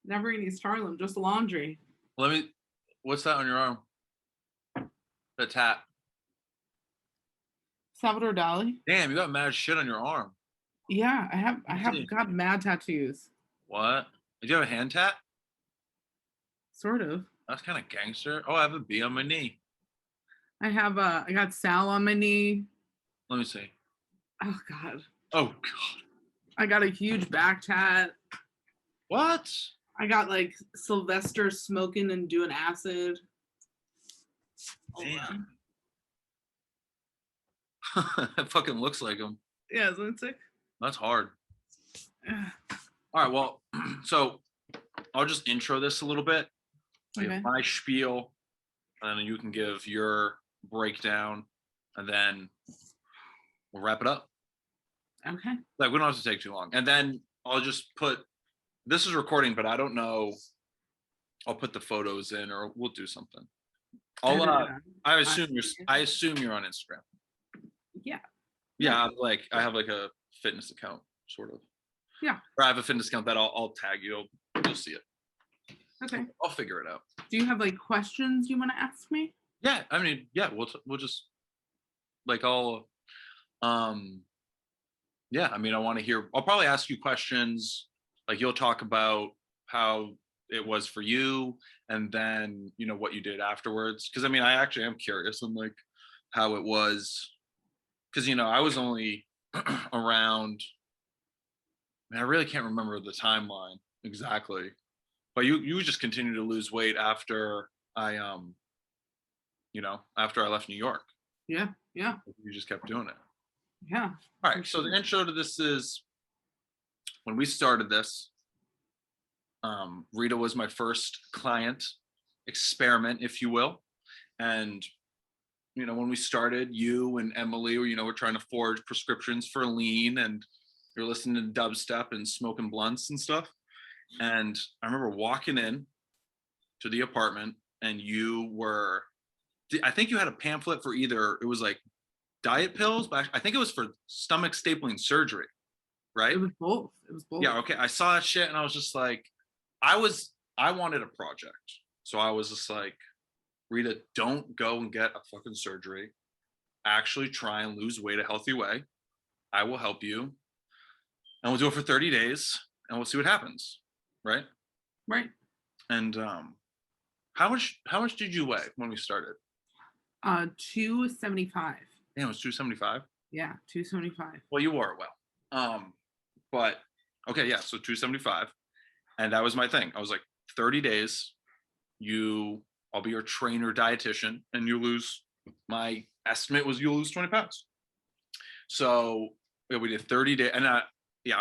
Never in East Harlem, just laundry. Let me. What's that on your arm? The tat. Salvador Dali. Damn, you got mad shit on your arm. Yeah, I have. I Let's have see. got mad tattoos. What? Did you have a hand tat? Sort of. That's kind of gangster. Oh, I have a B on my knee. I have. I got Sal on my knee. Let me see. Oh God. Oh God. I got a huge back tat. What? I got like Sylvester smoking and doing acid. Damn. That fucking looks like him. Yeah, isn't it sick? That's hard. All right, well, so I'll just intro this a little bit. I Okay. have my spiel, and then you can give your breakdown, and then we'll wrap it up. Okay. Like, we don't have to take too long. And then I'll just put, this is recording, but I don't know. I'll put the photos in, or we'll do something. I assume you're on Instagram. Yeah. Yeah, I have like a fitness account, sort of. Yeah. Or I have a fitness account that I'll tag you. You'll see it. Okay. I'll figure it out. Do you have like questions you want to ask me? Yeah, I mean, yeah, we'll just like yeah, I mean, I want to hear. I'll probably ask you questions. Like, you'll talk about how it was for you, and then what you did afterwards. Because I mean, I actually am curious on like how it was. Because I was only around. I really can't remember the timeline exactly, but you just continue to lose weight after I after I left New York. Yeah. Yeah. You just kept doing it. Yeah. All right. So the intro to this is when we started this. Rita was my first client experiment, if you will, and when we started, you and Emily were trying to forge prescriptions for lean, and you're listening to dubstep and smoking blunts and stuff. And I remember walking in to the apartment, and I think you had a pamphlet for either, it was like diet pills, but I think it was for stomach stapling surgery, right? It was both. Yeah, okay. I saw that shit, and I was just like, I wanted a project. So I was just like, Rita, don't go and get a fucking surgery. Actually try and lose weight a healthy way. I will help you. And we'll do it for 30 days, and we'll see what happens. Right? Right. And how much did you weigh when we started? 275. Damn, it was 275? Yeah, 275. Well, you wore it well. But okay, yeah, so 275. And that was my thing. I was like, 30 days, I'll be your trainer dietitian, and my estimate was you'll lose 20 pounds. So we did 30 days, and I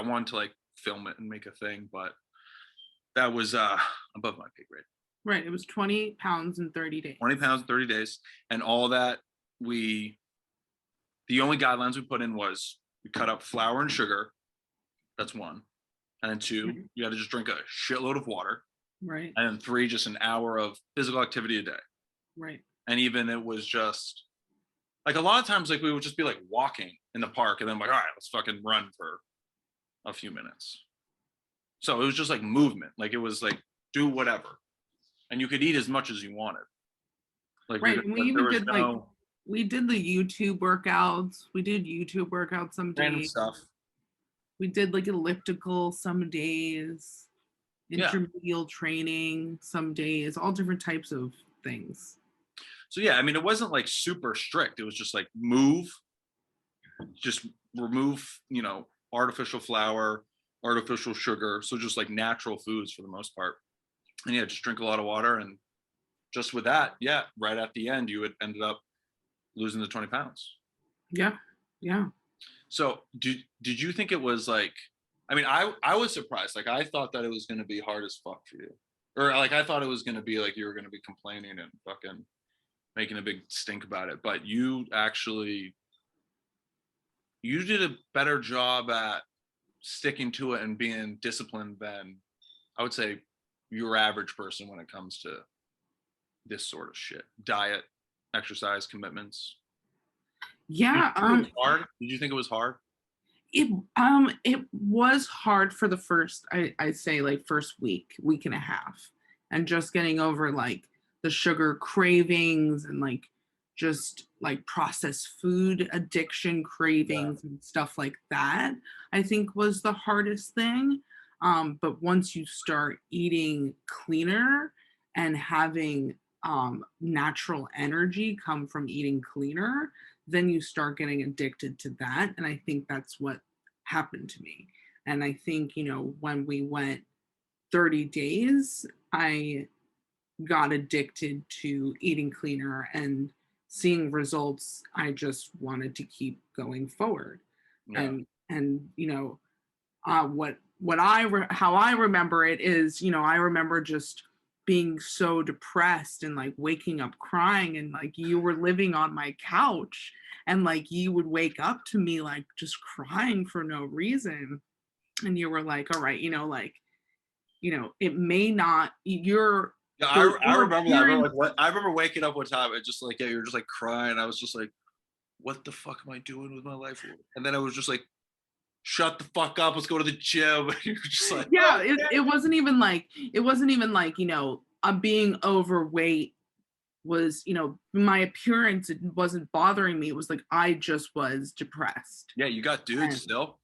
wanted to like film it and make a thing, but that was above my pay grade. Right. It was 20 pounds in 30 days. 20 pounds in 30 days. And all that the only guidelines we put in was we cut up flour and sugar. That's one. And then two, you had to just drink a shitload of water. Right. And then three, just an hour of physical activity a day. Right. And even it was just like a lot of times, like we would just be like walking in the park, and then like, all right, let's fucking run for a few minutes. So it was just like movement. Like it was like, do whatever. And you could eat as much as you wanted. Like, right. We even did we did the YouTube workouts. We did YouTube workouts some days. Random stuff. We did like elliptical some days, intermediate training some days, all different types of things. So yeah, I mean, it wasn't like super strict. It was just like just remove, artificial flour, artificial sugar. So just like natural foods for the most part. And yeah, just drink a lot of water. And just with that, yeah, right at the end, you had ended up losing the 20 pounds. Yeah. Yeah. So did you think it was like, I mean, I was surprised. Like I thought that it was going to be hard as fuck for you. Or like, I thought it was going to be like, you were going to be complaining and fucking making a big stink about it. But you did a better job at sticking to it and being disciplined than I would say your average person when it comes to this sort of shit. Diet, exercise, commitments. Yeah. Did you think it was hard? It was hard for the first, I'd say, like, first week and a half, and just getting over, like, the sugar cravings and, like, just, like, processed food addiction Yeah. cravings and stuff like that, I think was the hardest thing. But once you start eating cleaner and having, natural energy come from eating cleaner, then you start getting addicted to that, and I think that's what happened to me. And I think, when we went 30 days, I got addicted to eating cleaner and seeing results. I just wanted to keep going forward. Yeah. And how I remember it is, I remember just being so depressed and like waking up crying, and like you were living on my couch, and like you would wake up to me like just crying for no reason, and you were like, all right, like, it may not, Yeah, I your remember that. I remember appearance. like what I remember waking up one time and just like, yeah, you're just like crying. I was just like, what the fuck am I doing with my life? And then I was just like, shut the fuck up, let's go to the gym. And you're just like, Yeah, oh, it wasn't even like, being overweight was, my appearance, it wasn't bothering me. It was like I just was depressed. yeah, you got dudes And still.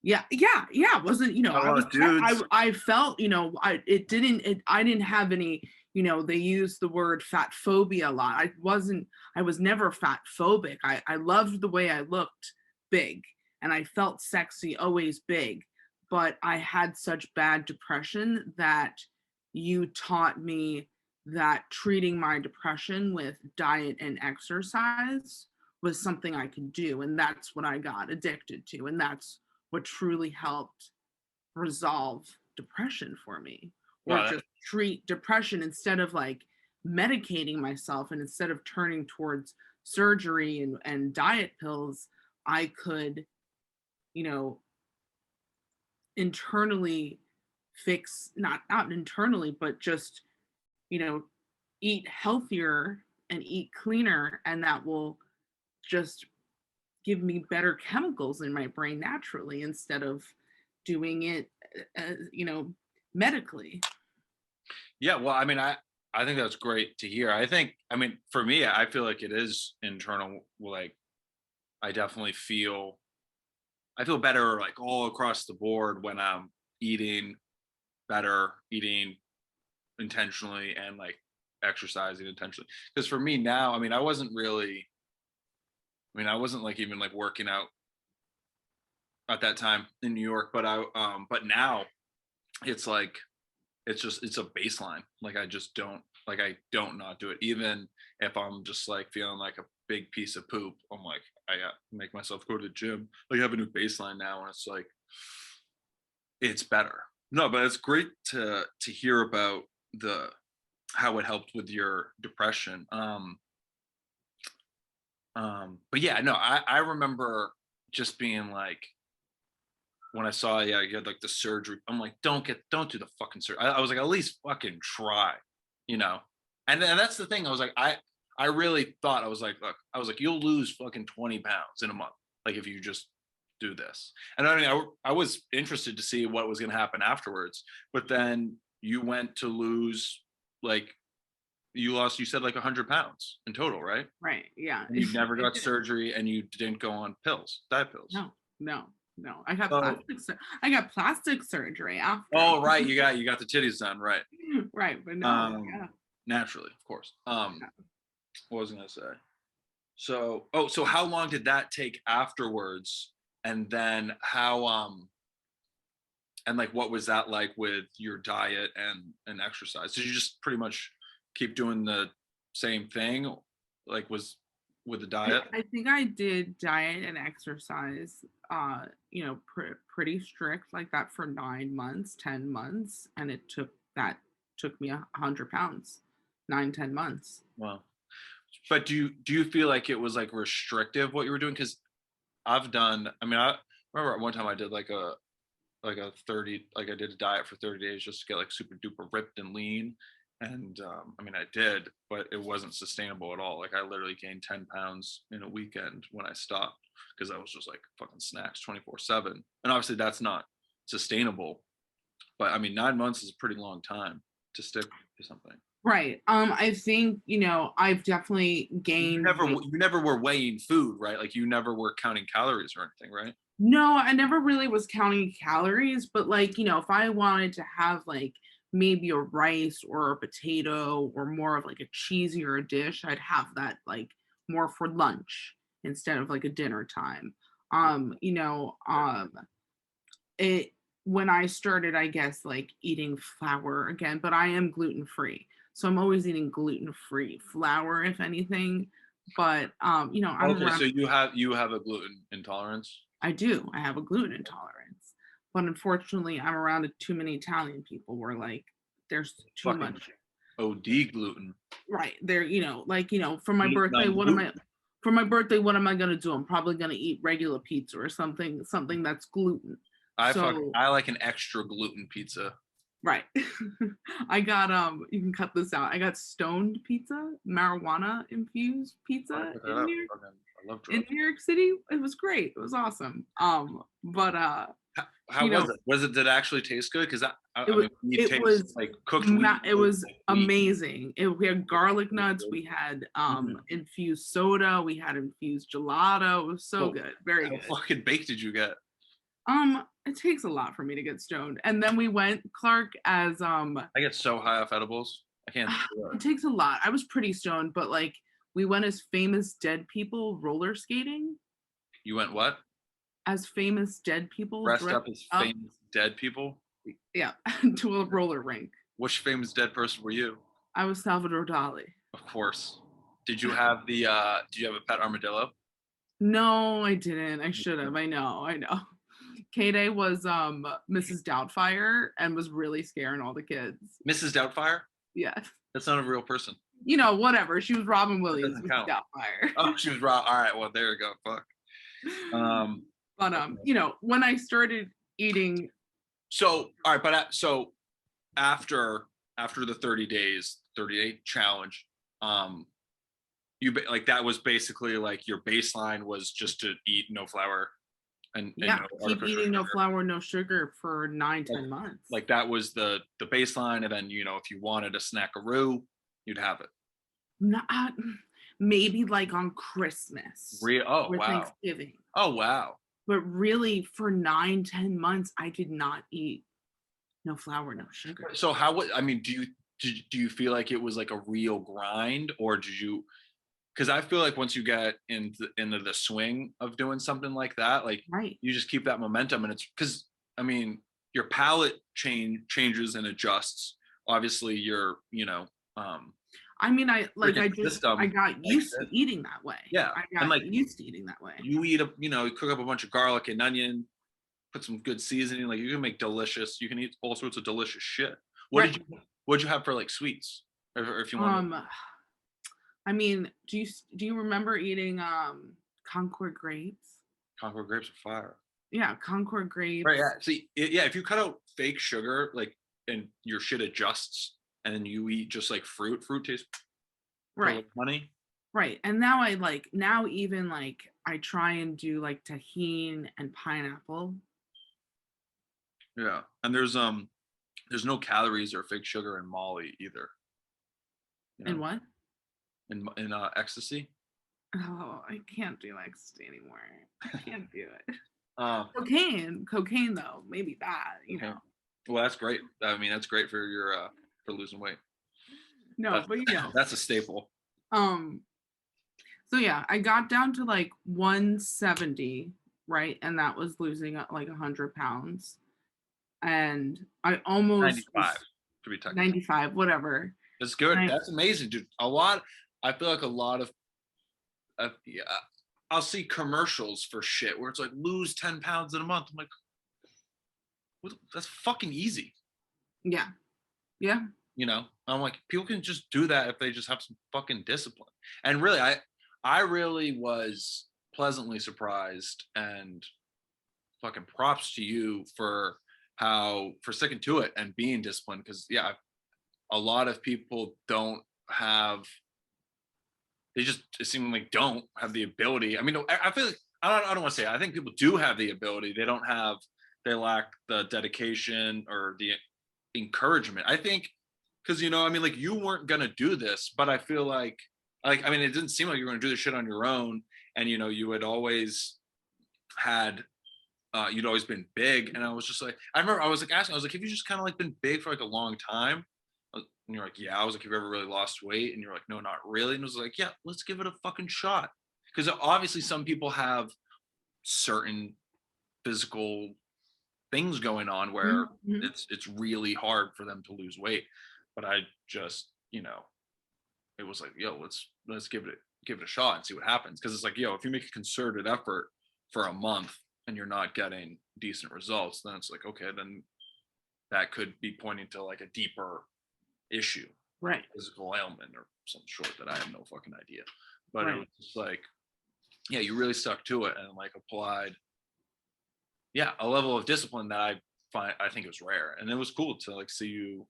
yeah, yeah, yeah. It wasn't, Got a I lot was of I dudes. I felt, I didn't have any, they use the word fat phobia a lot. I was never fat phobic. I loved the way I looked big, and I felt sexy always big, but I had such bad depression that you taught me that treating my depression with diet and exercise was something I could do, and that's what I got addicted to, and that's what truly helped resolve depression for me, or Wow, just treat depression instead of like medicating myself, and instead of turning towards surgery and diet pills. I could, you know internally fix, not internally, but just, you know eat healthier and eat cleaner, and that will just give me better chemicals in my brain naturally, instead of doing it, medically. yeah, well, I mean, I think that's great to hear. I mean, for me, I feel like it is internal. Like, I definitely I feel better like all across the board when I'm eating better, eating intentionally, and like exercising intentionally. Because for me now, I mean, I wasn't like even like working out at that time in New York, but but now it's like it's a baseline. Like I don't not do it. Even if I'm just like feeling like a big piece of poop, I'm like, I got to make myself go to the gym. Like I have a new baseline now, and it's like it's better. No, but it's great to hear about the how it helped with your depression. But yeah, no, I remember just being like when I saw, yeah, you had like the surgery. I'm like, don't do the fucking surgery. I was like, at least fucking try, you know. And that's the thing. I was like, I really thought, I was like, look, I was like, you'll lose fucking 20 pounds in a month, like if you just do this. And I mean, I was interested to see what was going to happen afterwards. But then you went to lose like you said like 100 pounds in total, right? Right, yeah. And you never It got did. surgery, and you didn't go on diet pills. No, no, no. So, I got plastic surgery after. oh right, you got the titties done, right? Right, but no, Um, yeah, naturally, of course. yeah. What was I gonna say? So, oh, so how long did that take afterwards? And then and like what was that like with your diet and exercise? Did you just pretty much keep doing the same thing, like was with the diet? I think I did diet and exercise, pretty strict like that for 9 months, 10 months, and took me 100 pounds, 9, 10 months. Well, but do you feel like it was like restrictive what you were doing? Because I mean, I remember at one time I did like a 30, like I did a diet for 30 days just to get like super duper ripped and lean. And I mean, I did, but it wasn't sustainable at all. Like I literally gained 10 pounds in a weekend when I stopped. because I was just like fucking snacks 24/7. And obviously that's not sustainable. But I mean, 9 months is a pretty long time to stick to something. Right. I think, I've definitely gained weight. You never were weighing food, right? Like you never were counting calories or anything, right? No, I never really was counting calories, but like, if I wanted to have like maybe a rice or a potato or more of like a cheesier dish, I'd have that like more for lunch instead of like a dinner time. Um, you know, um it when I started, I guess, like eating flour again, but I am gluten free. So I'm always eating gluten free flour, if anything. But I'm Okay, around so you have a gluten intolerance. I do. I have a gluten intolerance. But unfortunately, I'm around too many Italian people where like there's too Fucking much. OD gluten. Right. They're, for my Gluten birthday, on gluten. what am I gonna do? I'm probably gonna eat regular pizza or something that's gluten. So I like an extra gluten pizza. right. I got you can cut this out. I got stoned pizza, marijuana infused I pizza put that up. Fucking, I love In drugs. New York City. It was great. It was awesome. But How you was know, it? Was it did it actually taste good? Because it I was mean, weed it tastes was like cooked wheat. it was Like wheat. amazing. We had garlic nuts, we had Mhm. infused soda, we had infused gelato. It was so Well, good, very how good. fucking baked did you get? It takes a lot for me to get stoned. And then we went, Clark, as I get so high off edibles. I can't do it. it takes a lot. I was pretty stoned, but like we went as famous dead people roller skating, You went what? as famous dead people Dressed dressed up as up, famous dead people? yeah, to a roller rink. Which famous dead person were you? I was Salvador Dali. Of course. Did you have a pet armadillo? No, I didn't. I should have. I know. I know. K-Day was Mrs. Doubtfire and was really scaring all the kids. Mrs. Doubtfire? Yes. That's not a real person. Whatever. She was Robin That Williams, doesn't Mrs. count. Doubtfire. Oh, she was raw. All right, well there you go. Fuck. Um But okay. when I started eating, So all right, but so after the 30 days, 30-day challenge, um like that was basically like your baseline was just to eat no flour and yeah, no keep artificial eating no sugar. flour, no sugar for nine, Like 10 months. that was the baseline, and then if you wanted a snackaroo, you'd have it. Not maybe like on Christmas Oh or wow. Thanksgiving. Oh wow. But really for 9, 10 months, I did not eat no flour, no sugar. So how would I mean, do you feel like it was like a real grind, or did you, because I feel like once you get into the swing of doing something like that, like Right. you just keep that momentum, and it's because I mean your palate changes and adjusts. Obviously, your um, I mean, freaking I system got likes used to it. eating that way. Yeah, I and got like used to eating that way. you eat you cook up a bunch of garlic and onion, put some good seasoning. Like you can make delicious. You can eat all sorts of delicious shit. What Right. did you What did you have for like sweets, or if you want to? Um, I mean, do you remember eating Concord grapes? Concord grapes are fire. Yeah, Concord Right. grapes. Yeah. See, yeah. If you cut out fake sugar, like, and your shit adjusts, and then you eat just like fruit. Fruit tastes. Put a Right. little honey. Right. And now even like I try and do like tahine and pineapple. Yeah. And there's no calories or fake sugar in Molly either. You And know, what? in ecstasy. Oh, I can't do ecstasy anymore. I can't do it. Uh, Cocaine though, maybe that, okay. Well, that's great. I mean, that's great for your for losing weight. No, That's but that's a staple. Um, so yeah, I got down to like 170, right? And that was losing like 100 pounds. And I almost 95 was to be technical. 95, whatever. That's good. I, That's amazing, dude. I feel like a lot of yeah, I'll see commercials for shit where it's like lose 10 pounds in a month. I'm like, that's fucking easy. yeah, yeah, I'm like, people can just do that if they just have some fucking discipline. And really, I really was pleasantly surprised, and fucking props to you for sticking to it and being disciplined. Because yeah, a lot of people don't have, they just seemingly don't have the ability. I mean, I feel like I don't want to say it. I think people do have the ability. They lack the dedication or the encouragement. I think because I mean, like you weren't gonna do this, but I feel like I mean, it didn't seem like you were gonna do this shit on your own, and you had always had you'd always been big, and I was just like, I remember I was like asking, I was like, have you just kind of like been big for like a long time? And you're like, yeah. I was like, have you ever really lost weight? And you're like, no, not really. And I was like, yeah, let's give it a fucking shot. Because obviously some people have certain physical things going on where Mhm. it's really hard for them to lose weight. But I just, it was like, yo, let's give it a shot and see what happens. Because it's like, yo, if you make a concerted effort for a month and you're not getting decent results, then it's like, okay, then that could be pointing to like a deeper issue, Right. physical ailment or some sort that I have no fucking idea. But it was Right. just like, yeah, you really stuck to it and like applied, yeah, a level of discipline that I think it was rare, and it was cool to like see you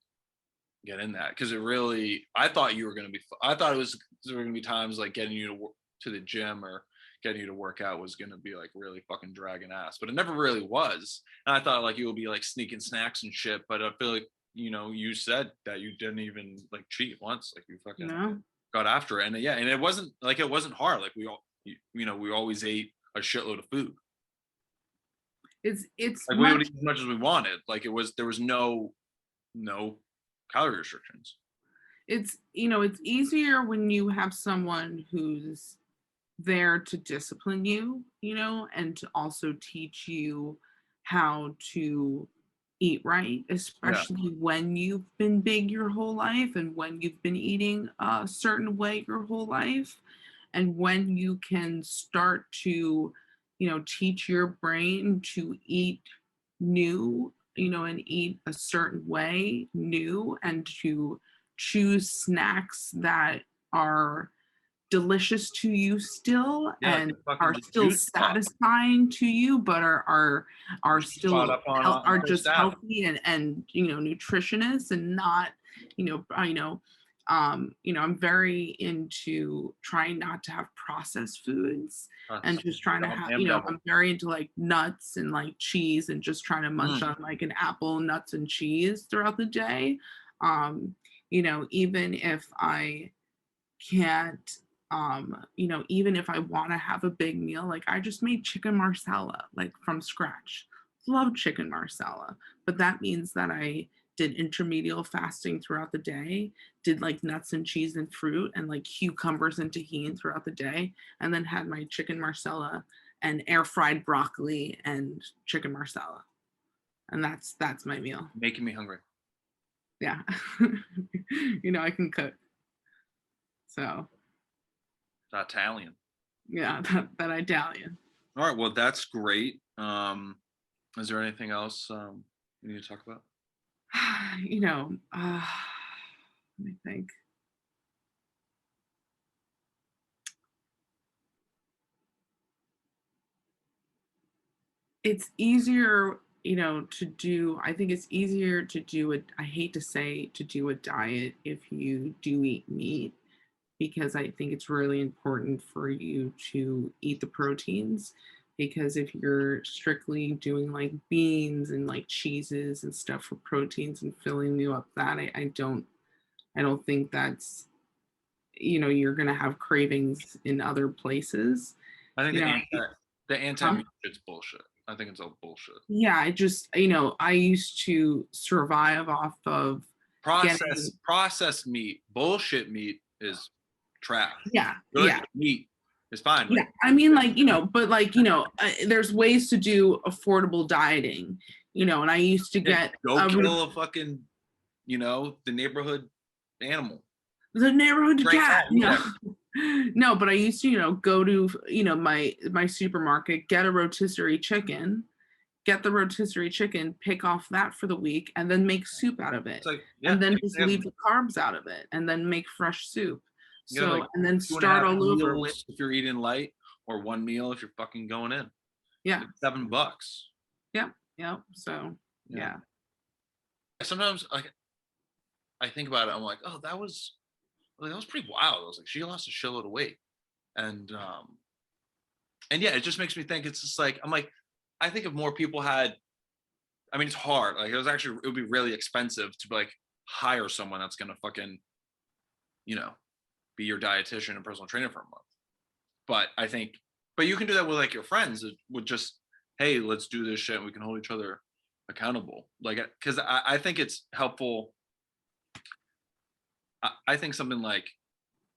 get in that because it really. I thought you were gonna be. I thought there were gonna be times like getting you to the gym or getting you to work out was gonna be like really fucking dragging ass, but it never really was. And I thought like you would be like sneaking snacks and shit, but I feel like you said that you didn't even like cheat once, like you fucking No, got after it, and yeah, and it wasn't hard. Like we always ate a shitload of food. it's Like we would much. eat as much as we wanted. Like there was no calorie restrictions. It's easier when you have someone who's there to discipline you, and to also teach you how to eat right, Yeah. especially when you've been big your whole life and when you've been eating a certain way your whole life. And when you can start to, teach your brain to eat new, and eat a certain way new, and to choose snacks that are delicious to you still Yeah, like and the fucking are just still juice pop. satisfying to you, but are Just caught still up on are First just Ave. healthy and nutritious, and not, I'm very into trying not to have processed foods, and That's just trying to have, damn devil. I'm very into like nuts and like cheese, and just trying to munch Mm. on like an apple, nuts and cheese throughout the day. um Even if I can't, even if I want to have a big meal, like I just made chicken marsala like from scratch. Love chicken marsala, but that means that I did intermediate fasting throughout the day, did like nuts and cheese and fruit and like cucumbers and tahini throughout the day, and then had my chicken marsala and air fried broccoli and chicken marsala. And that's my meal. Making me hungry. Yeah. I can cook. So It's Italian. yeah, that Italian. All right, well that's great. Is there anything else we need to talk about? you know, uh, Let me think. It's easier, to do. I think it's easier to do it. I hate to say to do a diet if you do eat meat, because I think it's really important for you to eat the proteins. Because if you're strictly doing like beans and like cheeses and stuff for proteins and filling you up that, I don't think that's, you're gonna have cravings in other places. I think You know, the anti um, meat shit's bullshit. I think it's all bullshit. yeah, I just, I used to survive off of getting, Processed meat, bullshit meat is trash. yeah, Good yeah, meat is fine. yeah. Like I mean, like, but like, there's ways to do affordable dieting, and I used to yeah, get go kill a fucking the neighborhood animal. the neighborhood Stray cat, cat, whatever. No, but I used to, go to, my supermarket, get a rotisserie chicken, get the rotisserie chicken, pick off that for the week, and then make soup out of it. It's like, yeah, And then just you have, leave the carbs out of it and then make fresh soup. you have like So, and then two and a start half all over with, meals if you're eating light, or one meal if you're fucking going in. It's yeah, like $7. yeah, yeah. So, Yeah. yeah. Sometimes I think about it, I'm like, oh, that was pretty wild. I was like, she lost a shitload of weight. And And yeah, it just makes me think, it's just like, I'm like, I think if more people had, I mean, it's hard. Like it would be really expensive to like hire someone that's gonna fucking, you know, be your dietitian and personal trainer for a month. But I think, but you can do that with like your friends. It would just, hey, let's do this shit. And we can hold each other accountable. Like, because I think it's helpful. I think something like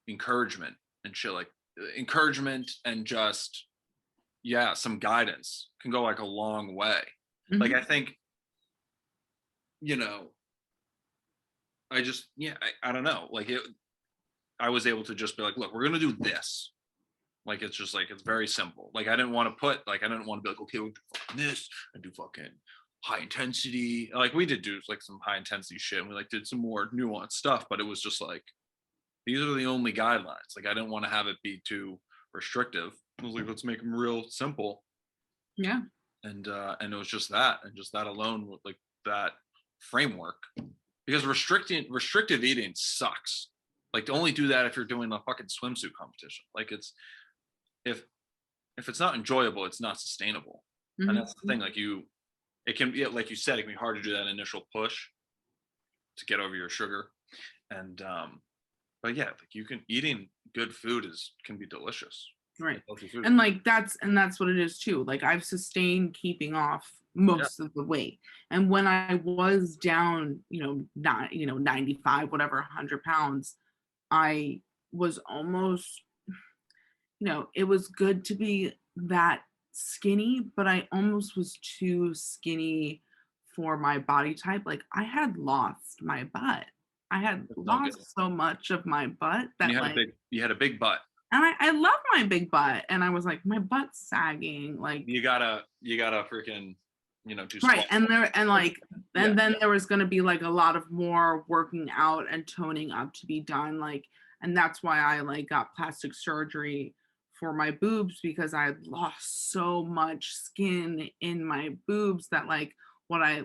encouragement and shit, like encouragement and just, yeah, some guidance can go like a long way. Like, Mhm. I think, you know, I just, yeah, I don't know. Like, I was able to just be like, look, we're going to do this. Like, it's just like, it's very simple. Like, I didn't want to put, like, I didn't want to be like, okay, we'll do fucking this and do fucking high intensity. Like, we did do like some high intensity shit and we like did some more nuanced stuff, but it was just like, these are the only guidelines. Like, I didn't want to have it be too restrictive. I was like, let's make them real simple. Yeah. And it was just that, and just that alone with like that framework. Because restrictive eating sucks. Like, to only do that if you're doing a fucking swimsuit competition. Like, it's, if it's not enjoyable, it's not sustainable. And Mhm. that's the thing. Like, it can be, like you said, it can be hard to do that initial push to get over your sugar. And but yeah, like, you can, eating good food is, can be delicious. Right. Like, healthy food. And like that's what it is too. Like I've sustained keeping off Yeah. most of the weight. And when I was down, not, 95, whatever, 100 pounds, I was almost, it was good to be that skinny, but I almost was too skinny for my body type. Like I had lost my butt. I had That's not good. lost so much of my butt And that like, you had a big butt. and I love my big butt. And I was like, my butt's sagging. Like, You gotta freaking, do right. squats. Yeah. And then there was gonna be like a lot of more working out and toning up to be done. Like, and that's why I like got plastic surgery for my boobs because I had lost so much skin in my boobs that like what I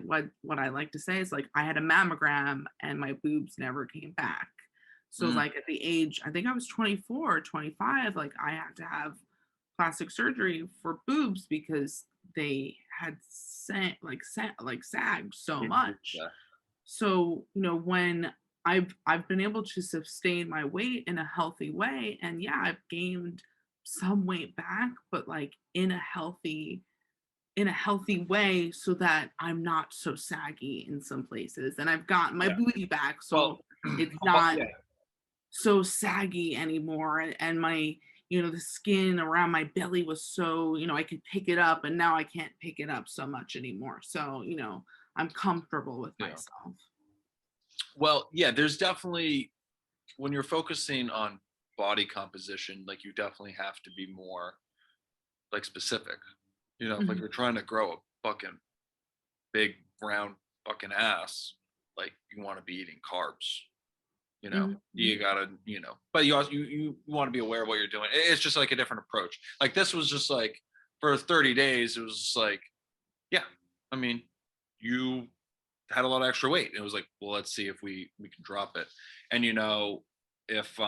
like to say is like I had a mammogram and my boobs never came back. So Mm, like at the age, I think I was 24 or 25, like I had to have plastic surgery for boobs because they had sagged so yeah, much. yeah, So, when I've been able to sustain my weight in a healthy way, and yeah, I've gained some weight back, but like in a healthy way so that I'm not so saggy in some places. And I've gotten my yeah. booty back Well, so it's not yeah, so saggy anymore, and my the skin around my belly was so I could pick it up, and now I can't pick it up so much anymore, so I'm comfortable with yeah. myself. Well, yeah. There's definitely, when you're focusing on body composition, like, you definitely have to be more like specific. If like Mhm, you're trying to grow a fucking big round fucking ass, like, you want to be eating carbs. mhm, You mhm. gotta, but you also, you want to be aware of what you're doing. It's just like a different approach. Like, this was just like, for 30 days, it was just like, yeah, I mean, you had a lot of extra weight. It was like, well, let's see if we can drop it. And if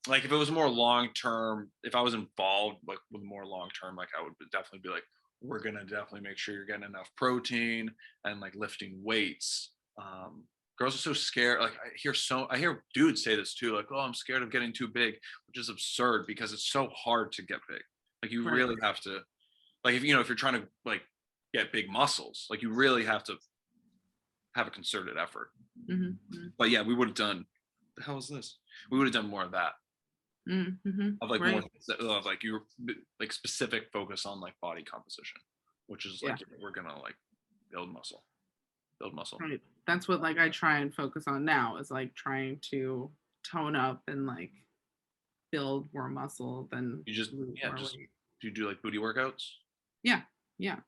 like, if it was more long term, if I was involved like with more long term, like, I would definitely be like, we're gonna definitely make sure you're getting enough protein and like lifting weights. Girls are so scared. Like, I hear dudes say this too, like, oh, I'm scared of getting too big, which is absurd because it's so hard to get big. Like, you Right. really have to, like, if you're trying to like get big muscles, like, you really have to have a concerted effort. Mhm, mhm, But yeah, we would have done, the hell is this? We would have done more of that, mhm, mhm. of like more Right. of like your like specific focus on like body composition, which is Yeah. like, we're gonna like build muscle, build muscle. Right. That's what like I try and focus on now is like trying to tone up and like build more muscle than You just, lose yeah, more just, weight. do you do like booty workouts? Yeah. Yeah.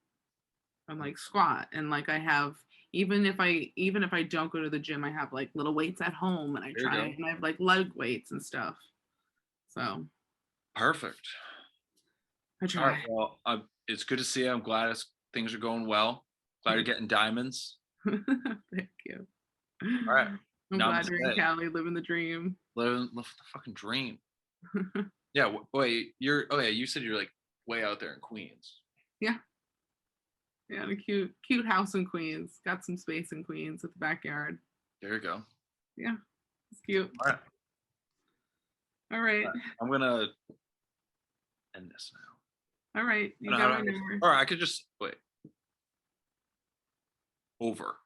And like squat, and like I have, even if I don't go to the gym, I have like little weights at home, and I There you try go. and I have like leg weights and stuff. So Perfect. I All right. try. Well, it's good to see you. I'm glad things are going well. Glad you're Thank getting diamonds. thank you. All right. I'm glad you're in Namaste. Cali living the dream. Live the fucking dream. Yeah. Wait, you're okay. You said you're like way out there in Queens. Yeah. Yeah, and a cute house in Queens. Got some space in Queens with the backyard. There you go. Yeah, it's cute. All right. All right. I'm gonna end this now. All right. You And got how my do number. or I could just wait. Over.